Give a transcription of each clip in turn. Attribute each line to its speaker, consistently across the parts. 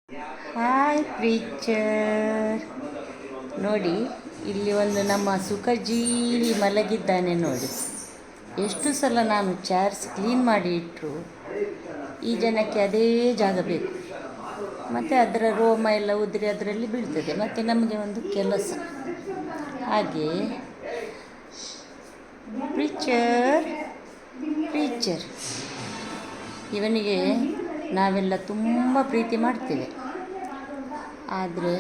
Speaker 1: Hi preacher. ನೋಡಿ, ಇಲ್ಲಿ ಒಂದು ನಮ್ಮ ಸುಖಜೀವಿ ಮಲಗಿದ್ದಾನೆ ನೋಡಿ. ಎಷ್ಟು ಸಲ ನಾನು ಚೇರ್ಸ್ ಕ್ಲೀನ್ ಮಾಡಿ ಇಟ್ಟರು ಈ ಜನಕ್ಕೆ ಅದೇ ಜಾಗ ಬೇಕು. ಮತ್ತು ಅದರ ರೋಮ ಎಲ್ಲ ಉದುರಿ ಅದರಲ್ಲಿ ಬೀಳ್ತದೆ. ಮತ್ತು ನಮಗೆ ಒಂದು ಕೆಲಸ. ಹಾಗೆ ಪ್ರೀಚರ್ ಇವನಿಗೆ ನಾವೆಲ್ಲ ತುಂಬ ಪ್ರೀತಿ ಮಾಡ್ತೇವೆ. ಆದರೆ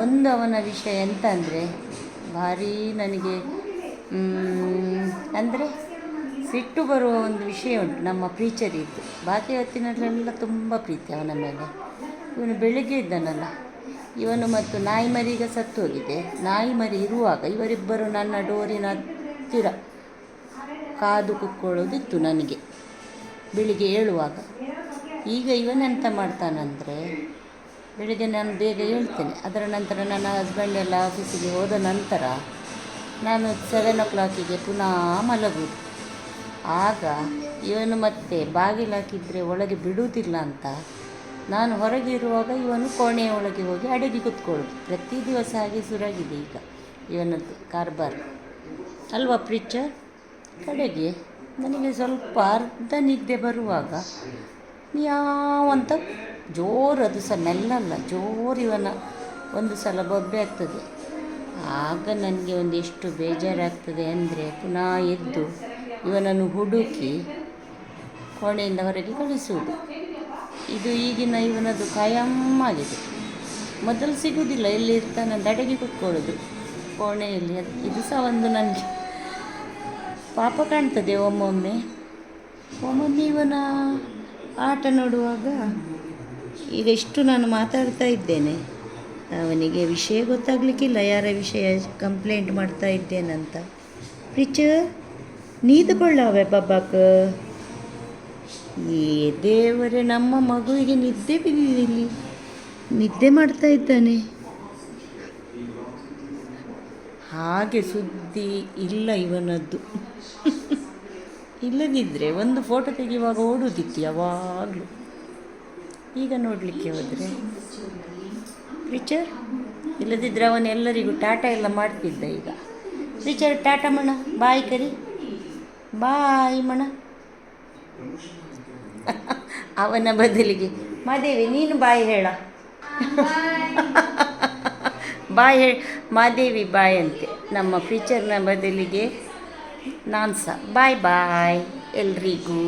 Speaker 1: ಒಂದು ಅವನ ವಿಷಯ ಎಂತ ಅಂದರೆ, ಭಾರೀ ನನಗೆ ಅಂದರೆ ಸಿಟ್ಟು ಬರುವ ಒಂದು ವಿಷಯ ಉಂಟು ನಮ್ಮ ಪ್ರೀಚರಿದ್ದು. ಬಾಕಿ ಹೊತ್ತಿನಲ್ಲೆಲ್ಲ ತುಂಬ ಪ್ರೀತಿ ಅವನ ಮೇಲೆ. ಇವನು ಬೆಳಿಗ್ಗೆ ಇದ್ದಾನಲ್ಲ, ಇವನು ಮತ್ತು ನಾಯಿ ಮರಿ ಈಗ ಸತ್ತು ಹೋಗಿದೆ. ನಾಯಿ ಮರಿ ಇರುವಾಗ ಇವರಿಬ್ಬರು ನನ್ನ ಡೋರಿನ ಹತ್ತಿರ ಕಾದು ಕುತ್ಕೊಳ್ಳೋದಿತ್ತು ನನಗೆ ಬೆಳಿಗ್ಗೆ ಏಳುವಾಗ. ಈಗ ಇವನೆಂತ ಮಾಡ್ತಾನಂದರೆ, ಬೆಳಿಗ್ಗೆ ನಾನು ಬೇಗ ಹೇಳ್ತೇನೆ, ಅದರ ನಂತರ ನನ್ನ ಹಸ್ಬೆಂಡ್ ಎಲ್ಲ ಆಫೀಸಿಗೆ ಹೋದ ನಂತರ ನಾನು 7 o'clock ಪುನಃ ಮಲಗುವುದು. ಆಗ ಇವನು ಮತ್ತೆ ಬಾಗಿಲು ಹಾಕಿದರೆ ಒಳಗೆ ಬಿಡುವುದಿಲ್ಲ ಅಂತ ನಾನು ಹೊರಗೆ ಇರುವಾಗ ಇವನು ಕೋಣೆಯ ಒಳಗೆ ಹೋಗಿ ಅಡಗಿ ಕೂತ್ಕೊಳ್ಳೋದು. ಪ್ರತಿ ದಿವಸ ಹಾಗೆ ಶುರುವಾಗಿದೆ ಈಗ ಇವನದ್ದು ಕಾರ್ಬಾರ್ ಅಲ್ವಾ ಪ್ರೀಚರ್. ಕಡೆಗೆ ನನಗೆ ಸ್ವಲ್ಪ ಅರ್ಧ ನಿದ್ದೆ ಬರುವಾಗ ಯಾವಂತ ಜೋರು, ಅದು ಸಹ ಮೆಲ್ಲಲ್ಲ, ಜೋರು ಇವನ ಒಂದು ಸಲ ಬೊಬ್ಬೆ ಆಗ್ತದೆ. ಆಗ ನನಗೆ ಒಂದೆಷ್ಟು ಬೇಜಾರಾಗ್ತದೆ ಅಂದರೆ, ಪುನಃ ಎದ್ದು ಇವನನ್ನು ಹುಡುಕಿ ಕೋಣೆಯಿಂದ ಹೊರಗೆ ಕಳಿಸುವುದು. ಇದು ಈಗಿನ ಇವನದು ಖಾಯಮ್ಮಾಗಿದೆ. ಮೊದಲು ಸಿಗುವುದಿಲ್ಲ, ಎಲ್ಲಿ ಇರ್ತಾನಂತ ಅಡಗಿ ಕೂತ್ಕೊಳ್ಳೋದು ಕೋಣೆಯಲ್ಲಿ. ಇದು ಸಹ ಒಂದು ನನಗೆ ಪಾಪ ಕಾಣ್ತದೆ ಒಮ್ಮೊಮ್ಮೆ ಇವನ ಆಟ ನೋಡುವಾಗ. ಈಗ ಇಷ್ಟು ನಾನು ಮಾತಾಡ್ತಾ ಇದ್ದೇನೆ, ಅವನಿಗೆ ವಿಷಯ ಗೊತ್ತಾಗಲಿಕ್ಕಿಲ್ಲ, ಯಾರ ವಿಷಯ ಕಂಪ್ಲೇಂಟ್ ಮಾಡ್ತಾ ಇದ್ದೇನಂತ. ಪ್ರೀಚರ್ ನೀದುಕೊಳ್ಳಾವೆ ಬಬ್ಬಾಕ. ಈ ದೇವರೇ, ನಮ್ಮ ಮಗುವಿಗೆ ನಿದ್ದೆ ಬಿದ್ದಿಲ್ಲಿ, ನಿದ್ದೆ ಮಾಡ್ತಾ ಇದ್ದಾನೆ. ಹಾಗೆ ಸುದ್ದಿ ಇಲ್ಲ ಇವನದ್ದು. ಇಲ್ಲದಿದ್ದರೆ ಒಂದು ಫೋಟೋ ತೆಗೆಯುವಾಗ ಓಡುವುದಿತ್ತು ಯಾವಾಗಲೂ. ಈಗ ನೋಡಲಿಕ್ಕೆ ಹೋದರೆ ಪ್ರೀಚರ್ ಇಲ್ಲದಿದ್ದರೆ ಅವನೆಲ್ಲರಿಗೂ ಟಾಟಾ ಎಲ್ಲ ಮಾಡ್ತಿದ್ದ. ಈಗ ಪ್ರೀಚರ್ ಟಾಟಾ ಮಣ, ಬಾಯ್ ಕರಿ, ಬಾಯ್ ಮಣ. ಅವನ ಬದಲಿಗೆ ಮಾದೇವಿ ನೀನು ಬಾಯ್ ಹೇಳ. ಬಾಯ್ ಹೇಳಿ ಮಾದೇವಿ ಬಾಯ್ ಅಂತೆ. ನಮ್ಮ ಪ್ರೀಚರ್ನ ಬದಲಿಗೆ ನಾನು ಸಹ ಬಾಯ್ ಬಾಯ್ ಎಲ್ರಿಗೂ.